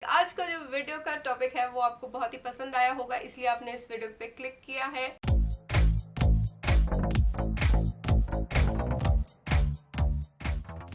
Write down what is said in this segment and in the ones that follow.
आज का जो वीडियो का टॉपिक है वो आपको बहुत ही पसंद आया होगा, इसलिए आपने इस वीडियो पे क्लिक किया है।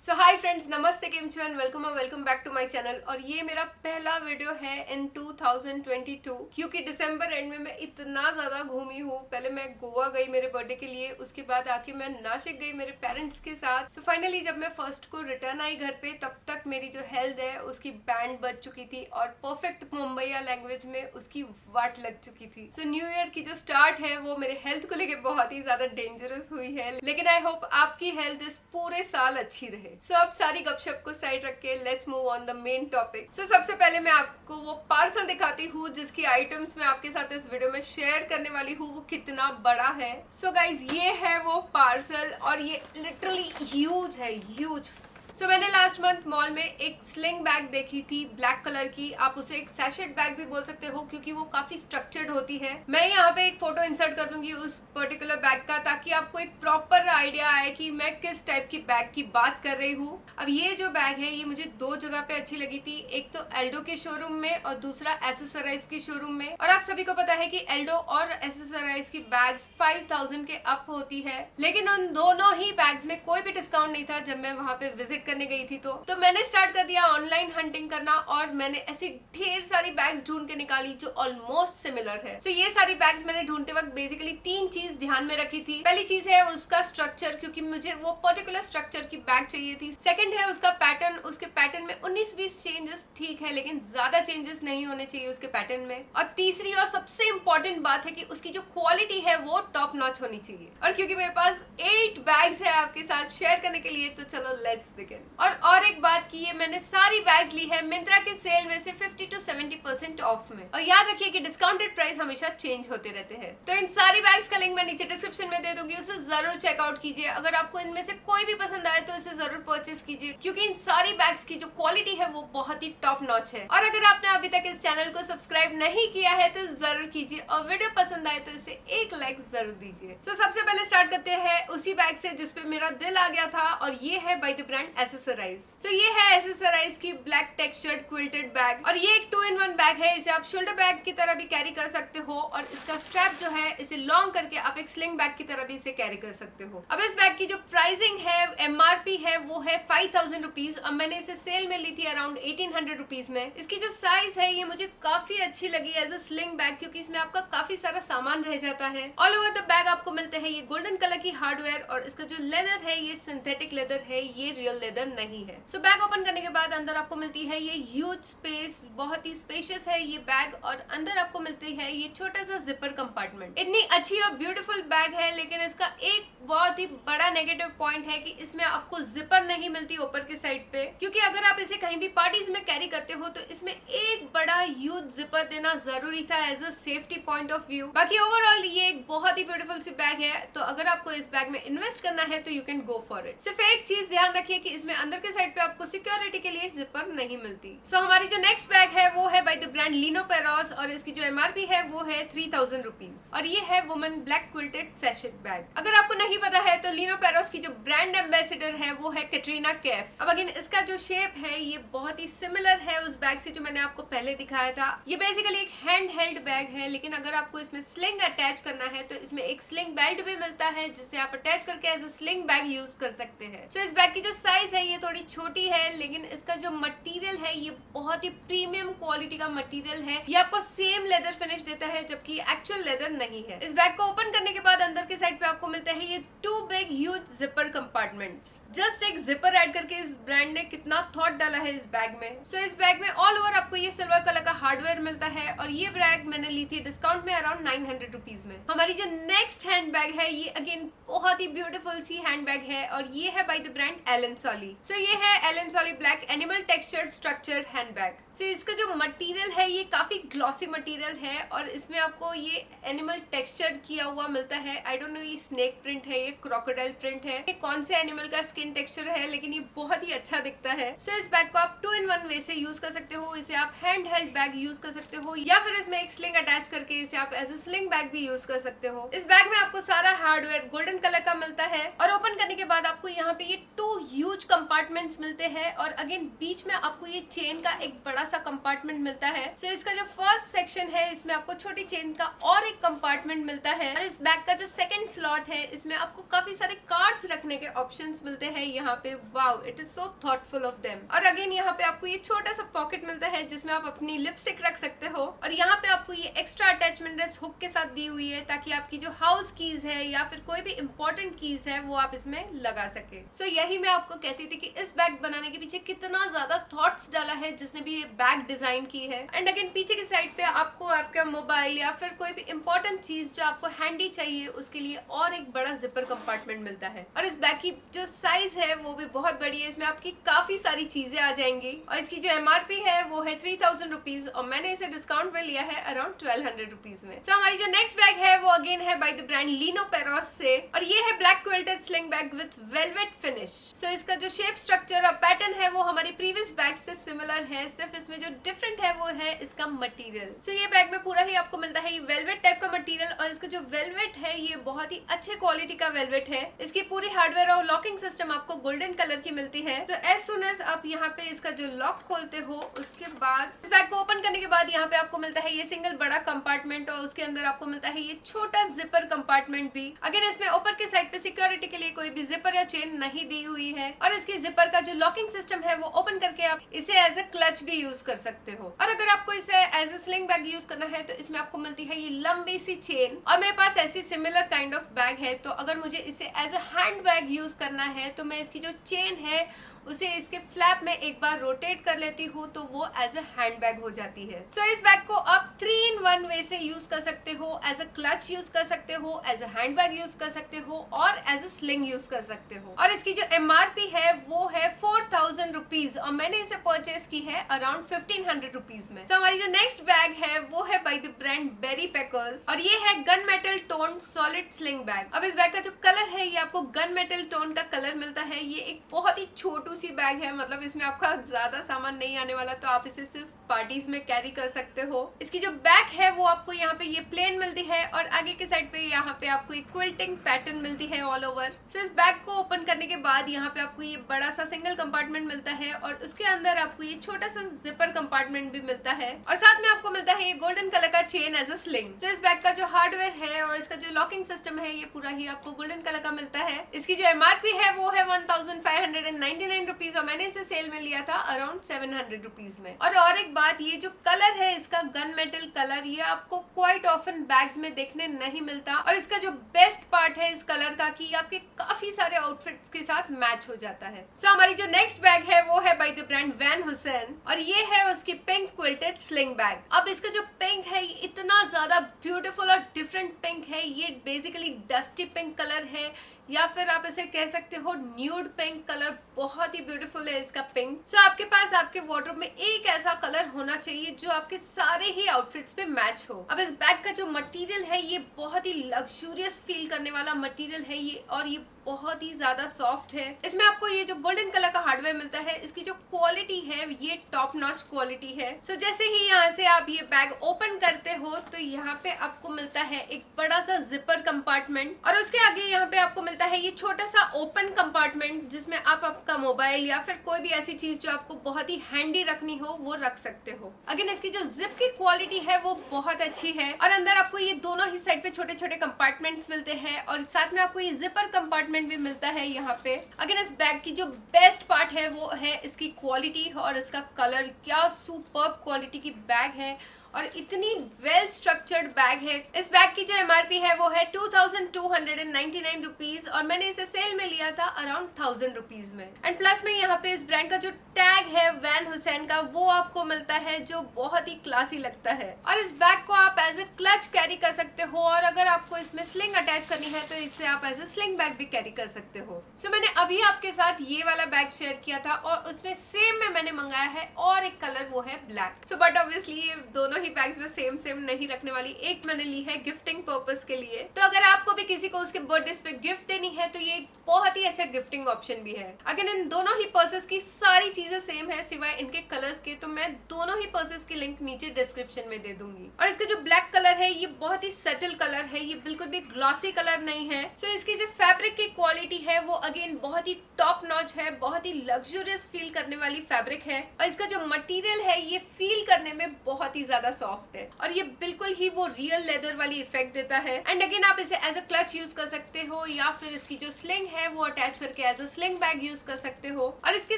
सो हाय फ्रेंड्स, नमस्ते, केम छो and welcome back to my channel. और ये मेरा पहला वीडियो है इन 2022, क्योंकि दिसंबर एंड में मैं इतना ज्यादा घूमी हूँ। पहले मैं गोवा गई मेरे बर्थडे के लिए, उसके बाद आके मैं नासिक गई मेरे पेरेंट्स के साथ। सो फाइनली जब मैं फर्स्ट को रिटर्न आई घर पे, तब तक मेरी जो हेल्थ है उसकी बैंड बज चुकी थी और परफेक्ट मुंबईया लैंग्वेज में उसकी वाट लग चुकी थी। सो न्यू ईयर की जो स्टार्ट है वो मेरे हेल्थ को लेके बहुत ही ज्यादा डेंजरस हुई है, लेकिन आई होप आपकी हेल्थ इस पूरे साल अच्छी रहे। सो अब सारी गपशप को साइड रख के let's move on the main topic. So सबसे पहले मैं आपको वो पार्सल दिखाती हूँ जिसकी आइटम्स मैं आपके साथ इस वीडियो में शेयर करने वाली हूँ, वो कितना बड़ा है। सो गाइज, ये है वो पार्सल और ये लिटरली ह्यूज है, ह्यूज। सो मैंने लास्ट मंथ मॉल में एक स्लिंग बैग देखी थी ब्लैक कलर की। आप उसे एक सैशेट बैग भी बोल सकते हो क्योंकि वो काफी स्ट्रक्चर्ड होती है। मैं यहाँ पे एक फोटो इंसर्ट कर दूंगी उस पर्टिकुलर बैग का, ताकि आपको एक प्रॉपर आइडिया आए कि मैं किस टाइप की बैग की बात कर रही हूँ। अब ये जो बैग है ये मुझे दो जगह पे अच्छी लगी थी, एक तो एल्डो के शोरूम में और दूसरा एसेसराइज के शोरूम में। और आप सभी को पता है कि एल्डो और एसेसराइज की बैग्स 5000 के अप होती है, लेकिन उन दोनों ही बैग्स में कोई भी डिस्काउंट नहीं था जब मैं वहां पे विजिट करने गई थी। तो मैंने स्टार्ट कर दिया ऑनलाइन हंटिंग करना और मैंने ऐसी ढेर सारी बैग्स ढूंढ के निकाली जो ऑलमोस्ट सिमिलर है। सो ये सारी बैग्स मैंने ढूंढते वक्त बेसिकली तीन चीज ध्यान में रखी थी। पहली चीज है उसका स्ट्रक्चर, क्योंकि मुझे वो पर्टिकुलर स्ट्रक्चर की बैग चाहिए थी। सेकंड है उसका पैटर्न, उसके पैटर्न में 19-20 चेंजेस ठीक है, लेकिन ज्यादा चेंजेस नहीं होने चाहिए उसके पैटर्न में। और तीसरी और सबसे इंपॉर्टेंट बात है कि उसकी जो क्वालिटी है वो टॉप नॉच होनी चाहिए। और क्योंकि मेरे पास 8 बैग्स है आपके साथ शेयर करने के लिए, तो चलो लेट्स बिगिन। और एक बात की, ये मैंने सारी बैग्स ली है मिंत्रा के सेल में से 50 to 70% ऑफ में। और याद रखिए कि डिस्काउंटेड प्राइस हमेशा चेंज होते रहते हैं। तो इन सारी बैग्स का लिंक मैं नीचे डिस्क्रिप्शन में दे दूंगी, उसे जरूर चेकआउट कीजिए। अगर आपको इनमें से कोई भी पसंद आए तो इसे जरूर परचेस कीजिए, क्योंकि इन सारी बैग्स की जो क्वालिटी है वो बहुत ही टॉप नॉच है। और अगर आपने अभी तक इस चैनल को सब्सक्राइब नहीं किया है तो जरूर कीजिए, और वीडियो पसंद आए तो इसे एक लाइक जरूर दीजिए। सो सबसे पहले स्टार्ट करते हैं उसी बैग से जिसपे मेरा दिल आ गया था, और ये है बाय द ब्रांड एसेसराइज। सो ये है एसेसराइज की ब्लैक टेक्सचर्ड क्विल्टेड बैग, और ये एक 2-in-1 बैग है। इसे आप शोल्डर बैग की तरह भी कैरी कर सकते हो, और इसका स्ट्रैप जो है इसे लॉन्ग करके आप एक स्लिंग बैग की तरह भी इसे कैरी कर सकते हो। अब इस बैग की जो प्राइसिंग है, एमआरपी है, वो है 5000 रुपीज, और मैंने इसे सेल में ली थी अराउंड 1800 रुपीज में। इसकी जो साइज है ये मुझे काफी अच्छी लगी एज अ स्लिंग बैग, क्योंकि इसमें आपका काफी सारा सामान रह जाता है। ऑल ओवर द बैग आपको मिलते हैं ये गोल्डन कलर की हार्डवेयर, और इसका जो लेदर है ये सिंथेटिक लेदर है, ये रियल लेदर नहीं है। सो बैग ओपन करने के बाद अंदर आपको मिलती है ये ह्यूज स्पेस, बहुत ही स्पेशियस है ये बैग, और अंदर आपको मिलती है ये छोटा सा जिपर कंपार्टमेंट। इतनी अच्छी और ब्यूटीफुल बैग है, लेकिन इसका एक बहुत ही बड़ा नेगेटिव पॉइंट है कि इसमें आपको जिपर नहीं मिलती ऊपर के साइड पे, क्योंकि अगर आप इसे कहीं भी पार्टीज में कैरी करते हो तो इसमें एक बड़ा ह्यूज जिपर देना जरूरी था as a safety point of view. बाकी ओवरऑल ये एक बहुत ही ब्यूटीफुल सी बैग है, तो अगर आपको इस बैग में इन्वेस्ट करना है तो you can go for it. सिर्फ एक चीज ध्यान रखिए कि इसमें अंदर के साइड पे आपको सिक्योरिटी के लिए जिपर नहीं मिलती। सो हमारी जो नेक्स्ट बैग है वो है बाय द ब्रांड लिनो पेरोस, और इसकी जो एमआरपी है वो है 3000 रुपीज, और ये है वुमन ब्लैक क्विल्टेड सैशेट बैग। अगर आपको नहीं पता है तो लिनो पेरोस की जो ब्रांड एम्बेसडर है वो है कैटरीना कैफ। अब अगेन इसका जो शेप है ये बहुत ही सिमिलर है उस बैग से जो मैंने आपको पहले दिखाया था। ये बेसिकली एक हैंड हेल्ड बैग है, लेकिन अगर आपको इसमें स्लिंग अटैच करना है तो इसमें एक स्लिंग बेल्ट भी मिलता है, जिससे आप अटैच करके as a sling bag use कर सकते हैं। सो इस बैग की जो साइज है ये थोड़ी छोटी है, लेकिन इसका जो मटेरियल है ये बहुत ही प्रीमियम क्वालिटी का मटेरियल है। ये आपको सेम लेदर फिनिश देता है, जबकि एक्चुअल लेदर नहीं है। इस बैग को ओपन करने के बाद अंदर के साइड पे आपको मिलता है ये 2 big huge zipper compartments. Just एक जिपर ऐड करके इस ब्रांड ने कितना थॉट डाला है इस बैग में। सो इस बैग में ऑल ओवर आपको ये सिल्वर कलर का हार्डवेयर मिलता है, और ये बैग मैंने ली थी डिस्काउंट में अराउंड 900 रुपीज में। हमारी जो नेक्स्ट हैंड बैग है ये अगेन बहुत ही ब्यूटीफुल सी हैंड बैग है, और ये है by the brand Allen Solly. So ये है Allen Solly black animal textured structured handbag. So इसका जो मटेरियल है ये काफी ग्लॉसी मटेरियल है, और इसमें आपको ये एनिमल टेक्सचर किया हुआ मिलता है। आई डोंट नो ये स्नेक प्रिंट है, ये क्रोकोडाइल प्रिंट है, ये कौन से एनिमल का स्किन टेक्सचर है, लेकिन ये बहुत ही अच्छा दिखता है। सो इस बैग को आप 2-in-1 वे से यूज कर सकते हो। इसे आप हैंड हेल्ड बैग यूज कर सकते हो, या फिर इसमें एक स्लिंग अटैच करके इसे आप एज अ स्लिंग बैग भी यूज कर सकते हो। इस बैग में आपको सारा हार्डवेयर गोल्डन कलर का मिलता है, और ओपन करने के बाद आपको यहाँ पे ये 2 ह्यूज कंपार्टमेंट्स मिलते हैं और अगेन बीच में आपको ये चेन का एक बड़ा सा कंपार्टमेंट मिलता है। सो इसका जो फर्स्ट सेक्शन है इसमें आपको छोटी चेन का और एक कंपार्टमेंट मिलता है और इस बैग का जो सेकंड स्लॉट है इसमें आपको काफी सारे कार्ड्स रखने के ऑप्शंस मिलते हैं यहाँ पे। Wow, it is so thoughtful of them. और अगेन यहाँ पे आपको ये छोटा सा पॉकेट मिलता है जिसमें आप अपनी लिपस्टिक रख सकते हो और यहाँ पे आपको ये एक्स्ट्रा अटैचमेंट रेस हुक के साथ दी हुई है ताकि आपकी जो हाउस कीज है या फिर कोई भी इंपॉर्टेंट कीज है वो आप इसमें लगा सके। सो यही मैं आपको कहती थी कि इस बैग बनाने के पीछे कितना ज्यादा थॉट्स डाला है जिसने भी ये बैग डिजाइन की है। एंड अगेन पीछे की साइड पे आपको आपका मोबाइल या फिर कोई भी इंपॉर्टेंट चीज जो आपको हैंडी चाहिए उसके लिए और एक बड़ा जिपर कंपार्टमेंट मिलता है। और इस बैग की जो साइज है वो भी बहुत बड़ी है, इसमें आपकी काफी सारी चीजें आ जाएंगी और इसकी जो MRP है वो है 3000 रुपीज और मैंने इसे डिस्काउंट में लिया है अराउंड 1200 रुपीज में। सो हमारी जो नेक्स्ट बैग है वो अगेन है by the brand Lino Perros से और ये है black quilted sling bag with velvet finish. So इसका जो शेप, स्ट्रक्चर और पैटर्न है वो हमारी प्रीवियस बैग से सिमिलर है, सिर्फ इसमें जो डिफरेंट है वो है इसका मटेरियल। सो ये बैग में पूरा ही आपको मिलता है ये वेलवेट टाइप का मटेरियल और इसका जो वेलवेट है ये बहुत ही अच्छे क्वालिटी का वेलवेट है। इसकी पूरी हार्डवेयर और लॉकिंग सिस्टम आपको गोल्डन कलर की मिलती है। तो एज सुन एज आप यहाँ पे इसका जो लॉक खोलते हो उसके बाद इस बैग को ओपन करने के बाद यहाँ पे आपको मिलता है ये सिंगल बड़ा कंपार्टमेंट और उसके अंदर आपको मिलता है ये छोटा जिपर कंपार्टमेंट भी। अगेन इसमें ऊपर के साइड पे सिक्योरिटी के लिए कोई भी जिपर या चेन नहीं दी हुई है और इसकी जिपर का जो लॉकिंग सिस्टम है वो ओपन करके आप इसे एज ए क्लच भी यूज कर सकते हो। और अगर आपको इसे as a sling bag use करना है तो इसमें आपको मिलती है ये लंबी सी चेन और मेरे पास ऐसी सिमिलर काइंड ऑफ बैग है। तो अगर मुझे इसे as a hand bag use करना है तो मैं इसकी जो चेन है उसे इसके फ्लैप में एक बार रोटेट कर लेती हूँ तो वो एज ए हैंड बैग हो जाती है। सो इस बैग को आप 3-in-1 वे से यूज कर सकते हो, एज ए क्लच यूज कर सकते हो, as a hand bag use कर सकते हो और एज ए स्लिंग यूज कर सकते हो। और इसकी जो MRP है वो है 4000 रुपीज और मैंने इसे परचेस की है अराउंड 1500 रुपीज में। तो हमारी जो नेक्स्ट बैग है वो है by the brand Berry Packers और ये है gun metal tone solid sling bag. अब इस बैग का जो कलर है ये आपको गन मेटल टोन का कलर मिलता है। ये एक बहुत ही छोटू सी बैग है, मतलब इसमें आपका ज्यादा सामान नहीं आने वाला, तो आप इसे सिर्फ पार्टीज में कैरी कर सकते हो। इसकी जो बैक है वो आपको यहाँ पे ये प्लेन मिलती है और आगे के साइड पे यहाँ पे आपको एक क्विल्टिंग पैटर्न मिलती है ऑल ओवर। सो इस बैग को ओपन करने के बाद यहाँ पे आपको ये बड़ा सा सिंगल कंपार्टमेंट मिलता है और उसके अंदर आपको ये छोटा सा जिपर कंपार्टमेंट भी मिलता है और साथ में आपको मिलता है ये गोल्डन कलर का चेन एज अ स्लिंग। तो इस बैग का जो हार्डवेयर है और इसका जो लॉकिंग सिस्टम है ये पूरा ही आपको गोल्डन कलर का मिलता है। इसकी जो MRP है वो है 1599 रुपीज और मैंने इसे सेल में लिया था अराउंड 700 रुपीज में। और एक बात, ये जो कलर है इसका गन मेटल कलर, ये आपको क्वाइट ऑफन बैग्स में देखने नहीं मिलता और इसका जो बेस्ट पार्ट है इस कलर का कि आपके काफी सारे आउटफिट्स के साथ मैच हो जाता है। सो हमारी जो नेक्स्ट बैग है वो है by the brand Van Heusen और ये है उसकी पिंक क्विल्टेड स्लिंग बैग। अब इसका जो पिंक है ये इतना ज्यादा ब्यूटीफुल और डिफरेंट पिंक है। ये बेसिकली डस्टी पिंक कलर है या फिर आप इसे कह सकते हो न्यूड पिंक कलर। बहुत ही ब्यूटीफुल है इसका पिंक। सो आपके पास आपके वार्डरोब में एक ऐसा कलर होना चाहिए जो आपके सारे ही आउटफिट्स पे मैच हो। अब इस बैग का जो मटेरियल है ये बहुत ही लग्जूरियस फील करने वाला मटेरियल है ये और ये बहुत ही ज्यादा सॉफ्ट है। इसमें आपको ये जो गोल्डन कलर का हार्डवेयर मिलता है, इसकी जो क्वालिटी है ये टॉप नॉच क्वालिटी है। सो जैसे ही यहाँ से आप ये बैग ओपन करते हो तो यहाँ पे आपको मिलता है एक बड़ा सा जिपर कंपार्टमेंट और उसके आगे यहाँ पे आपको मिलता है ये छोटा सा ओपन कंपार्टमेंट जिसमें आप आपका मोबाइल या फिर कोई भी ऐसी चीज जो आपको बहुत ही हैंडी रखनी हो वो रख सकते हो। अगेन इसकी जो जिप की क्वालिटी है वो बहुत अच्छी है और अंदर आपको ये दोनों ही साइड पे छोटे छोटे कंपार्टमेंट्स मिलते हैं और साथ में आपको ये जिपर कंपार्टमेंट भी मिलता है यहाँ पे। अगेन इस बैग की जो बेस्ट पार्ट है वो है इसकी क्वालिटी और इसका कलर। क्या सुपर्ब क्वालिटी की बैग है और इतनी वेल स्ट्रक्चर्ड बैग है। इस बैग की जो MRP है वो है 2299 रुपीज और मैंने इसे सेल में लिया था अराउंड 1000 रुपीज में। एंड प्लस में यहाँ पे इस ब्रांड का जो टैग है वैन हुसैन का वो आपको मिलता है जो बहुत ही क्लासी लगता है। और इस बैग को आप एज ए क्लच कैरी कर सकते हो और अगर आपको इसमें स्लिंग अटैच करनी है तो इससे आप एज ए स्लिंग बैग भी कैरी कर सकते हो। सो मैंने अभी आपके साथ ये वाला बैग शेयर किया था और उसमें सेम में मैंने मंगाया है और एक कलर वो है ब्लैक। सो बट ऑब्वियसली ये दोनों दोनों ही बैग्स में सेम सेम नहीं रखने वाली, एक मैंने ली है गिफ्टिंग पर्पस के लिए। तो अगर आपको भी किसी को उसके बर्थडे पे गिफ्ट देनी है तो ये एक बहुत ही अच्छा गिफ्टिंग ऑप्शन भी है। अगर इन दोनों ही पर्सेस की सारी चीजें सेम है सिवाय इनके कलर्स के, तो मैं दोनों ही पर्सेस की लिंक नीचे डिस्क्रिप्शन में दे दूंगी। और इसका जो ब्लैक कलर है ये बहुत ही सटल कलर है, ये बिल्कुल भी ग्लॉसी कलर नहीं है। सो इसकी जो फैब्रिक की क्वालिटी है वो अगेन बहुत ही टॉप नॉच है, बहुत ही लग्जरियस फील करने वाली फैब्रिक है। और इसका जो मटेरियल है ये फील करने में बहुत ही ज्यादा सॉफ्ट है और ये बिल्कुल ही वो रियल लेदर वाली इफेक्ट देता है। एंड अगेन आप इसे एज अ क्लच यूज कर सकते हो या फिर इसकी जो स्लिंग है वो अटैच करके as a sling bag use कर सकते हो। और इसकी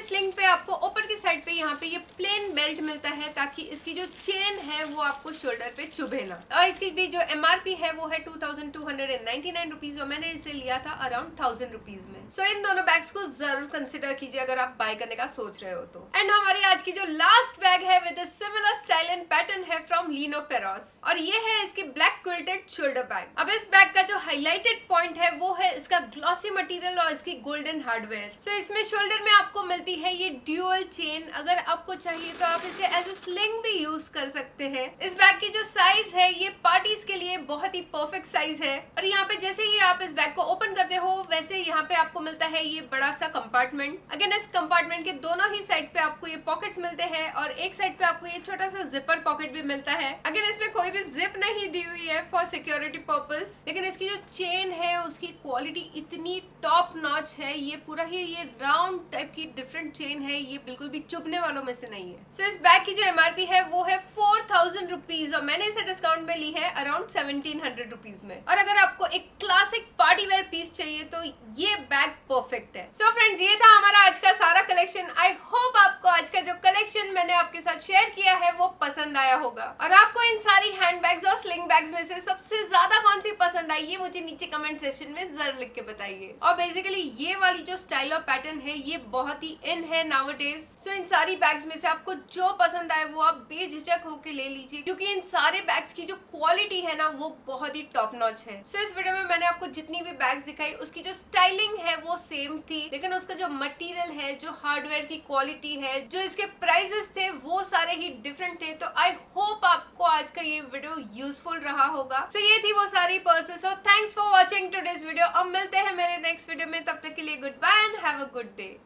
स्लिंग पे आपको ऊपर की साइड पे यहाँ पे ये प्लेन बेल्ट मिलता है ताकि इसकी जो चेन है वो आपको शोल्डर पे चुभे ना। और इसकी भी जो MRP है वो है 2299 रुपीज और मैंने इसे लिया था अराउंड 1000 रुपीज में। सो इन दोनों बैग्स को जरूर कंसिडर कीजिए अगर आप बाय करने का सोच रहे हो तो। एंड हमारी आज की जो लास्ट बैग है with similar style and pattern है फ्रॉम लिनो पेरोस और ये है इसकी ब्लैक क्विल्टेड शोल्डर बैग। अब इस बैग का जो हाईलाइटेड पॉइंट है वो है इसका ग्लॉसी मटेरियल और इसकी गोल्डन हार्डवेयर। सो इसमें शोल्डर में आपको मिलती है ये ड्यूअल चेन, अगर आपको चाहिए तो आप इसे एज अ स्लिंग भी यूज कर सकते हैं। इस बैग की जो साइज है ये पार्टीज के लिए बहुत ही परफेक्ट साइज है। और यहाँ पे जैसे ही आप इस बैग को ओपन करते हो वैसे यहाँ पे आपको मिलता है ये बड़ा सा कंपार्टमेंट। अगेन इस कंपार्टमेंट के दोनों ही साइड पे आपको ये पॉकेट्स मिलते हैं और एक साइड पे आपको ये छोटा सा जिपर पॉकेट भी मिलता है। अगेन इसमें कोई भी जिप नहीं दी हुई है फॉर सिक्योरिटी पर्पस, लेकिन इसकी जो चेन है उसकी क्वालिटी इतनी टॉप नॉच है। ये पूरा ही ये राउंड टाइप की डिफरेंट चेन है, ये बिल्कुल भी चुभने वालों में से नहीं है। सो इस बैग की जो MRP है वो है 4000 रुपीज और मैंने इसे डिस्काउंट में ली है अराउंड 1700 रुपीज में। और अगर आपको एक क्लासिक पार्टी वेयर पीस चाहिए तो ये बैग परफेक्ट है। सो फ्रेंड्स ये था हमारा आज का सारा कलेक्शन। आई होप आपको आज का जो कलेक्शन मैंने आपके साथ शेयर किया है वो पसंद आया होगा। और आपको इन सारी हैंड बैग्स और स्लिंग बैग्स में से सबसे ज्यादा कौन सी पसंद आई ये मुझे नीचे कमेंट सेक्शन में जरूर लिख के बताइए। और बेसिकली ये वाली जो स्टाइल और पैटर्न है ये बहुत ही इन है नाउअडेज। सो इन सारी बैग्स में से आपको जो पसंद आए वो आप बेझिझक होके ले लीजिए क्योंकि इन सारे बैग्स की जो क्वालिटी है ना वो बहुत ही टॉप नॉच है। सो इस वीडियो में मैंने आपको जितनी भी बैग्स दिखाई उसकी जो स्टाइलिंग है वो सेम थी, लेकिन उसका जो मटेरियल है, जो हार्डवेयर की क्वालिटी है, जो इसके प्राइसेस थे वो सारे ही डिफरेंट थे। तो आई होप आपको आज का ये वीडियो यूजफुल रहा होगा। सो ये थी वो सारी पर्सेस और thanks for watching today's video. अब मिलते हैं मेरे नेक्स्ट वीडियो में, तब तक के लिए good bye and have a good day.